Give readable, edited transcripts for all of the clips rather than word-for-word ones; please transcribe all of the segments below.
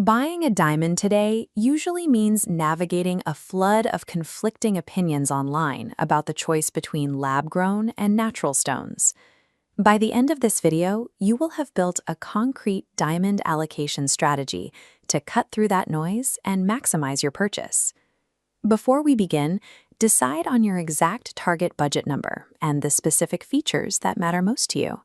Buying a diamond today usually means navigating a flood of conflicting opinions online about the choice between lab-grown and natural stones. By the end of this video, you will have built a concrete diamond allocation strategy to cut through that noise and maximize your purchase. Before we begin, decide on your exact target budget number and the specific features that matter most to you.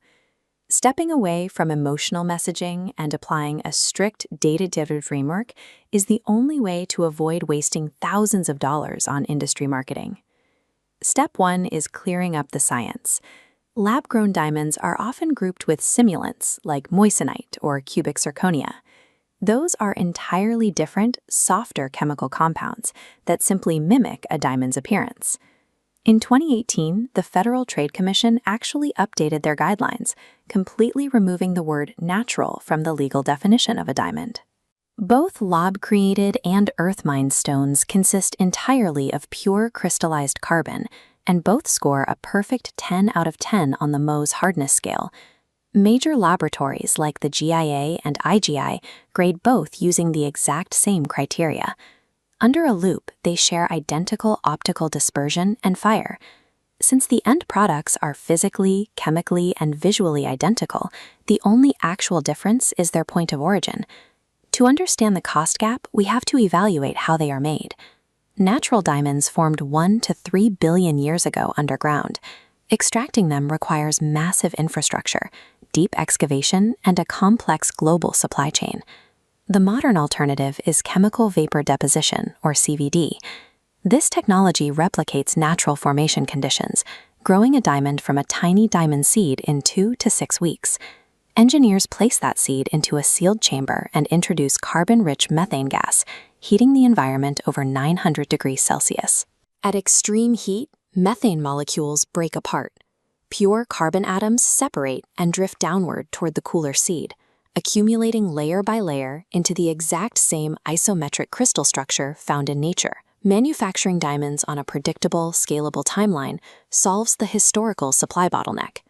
Stepping away from emotional messaging and applying a strict data-driven framework is the only way to avoid wasting thousands of dollars on industry marketing. Step 1 is clearing up the science. Lab-grown diamonds are often grouped with simulants like moissanite or cubic zirconia. Those are entirely different, softer chemical compounds that simply mimic a diamond's appearance. In 2018, the Federal Trade Commission actually updated their guidelines, completely removing the word natural from the legal definition of a diamond. Both lab-created and earth-mined stones consist entirely of pure crystallized carbon, and both score a perfect 10 out of 10 on the Mohs hardness scale. Major laboratories like the GIA and IGI grade both using the exact same criteria. Under a loupe, they share identical optical dispersion and fire. Since the end products are physically, chemically, and visually identical, the only actual difference is their point of origin. To understand the cost gap, we have to evaluate how they are made. Natural diamonds formed 1 to 3 billion years ago underground. Extracting them requires massive infrastructure, deep excavation, and a complex global supply chain. The modern alternative is chemical vapor deposition, or CVD. This technology replicates natural formation conditions, growing a diamond from a tiny diamond seed in 2 to 6 weeks. Engineers place that seed into a sealed chamber and introduce carbon-rich methane gas, heating the environment over 900 degrees Celsius. At extreme heat, methane molecules break apart. Pure carbon atoms separate and drift downward toward the cooler seed, accumulating layer by layer into the exact same isometric crystal structure found in nature. Manufacturing diamonds on a predictable, scalable timeline solves the historical supply bottleneck.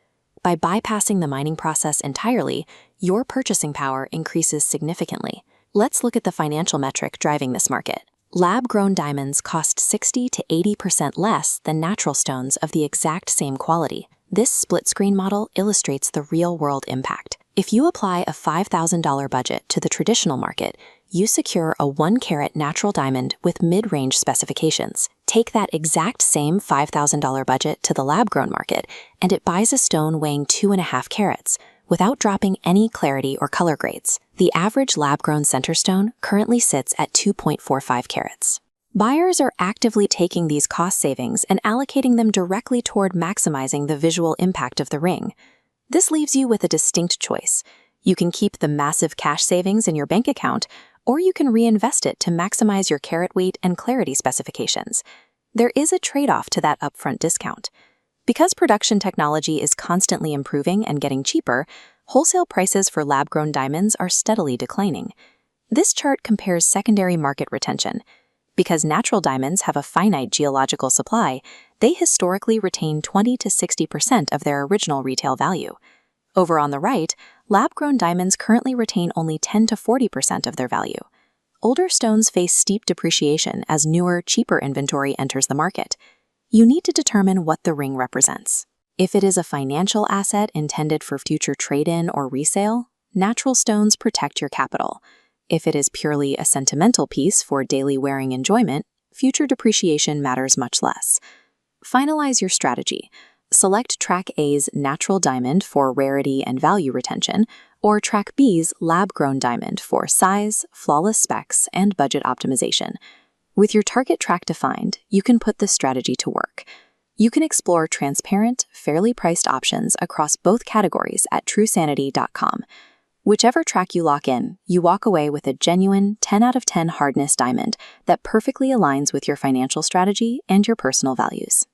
By bypassing the mining process entirely, your purchasing power increases significantly. Let's look at the financial metric driving this market. Lab-grown diamonds cost 60 to 80% less than natural stones of the exact same quality. This split-screen model illustrates the real-world impact. If you apply a $5,000 budget to the traditional market, you secure a 1-carat natural diamond with mid-range specifications. Take that exact same $5,000 budget to the lab-grown market, and it buys a stone weighing 2.5 carats, without dropping any clarity or color grades. The average lab-grown center stone currently sits at 2.45 carats. Buyers are actively taking these cost savings and allocating them directly toward maximizing the visual impact of the ring. This leaves you with a distinct choice. You can keep the massive cash savings in your bank account, or you can reinvest it to maximize your carat weight and clarity specifications. There is a trade-off to that upfront discount. Because production technology is constantly improving and getting cheaper, wholesale prices for lab-grown diamonds are steadily declining. This chart compares secondary market retention. Because natural diamonds have a finite geological supply, they historically retain 20 to 60% of their original retail value. Over on the right, lab-grown diamonds currently retain only 10 to 40% of their value. Older stones face steep depreciation as newer, cheaper inventory enters the market. You need to determine what the ring represents. If it is a financial asset intended for future trade-in or resale, natural stones protect your capital. If it is purely a sentimental piece for daily wearing enjoyment, future depreciation matters much less. Finalize your strategy. Select Track A's natural diamond for rarity and value retention, or Track B's lab-grown diamond for size, flawless specs, and budget optimization. With your target track defined, you can put this strategy to work. You can explore transparent, fairly priced options across both categories at truesanity.com. Whichever track you lock in, you walk away with a genuine 10 out of 10 hardness diamond that perfectly aligns with your financial strategy and your personal values.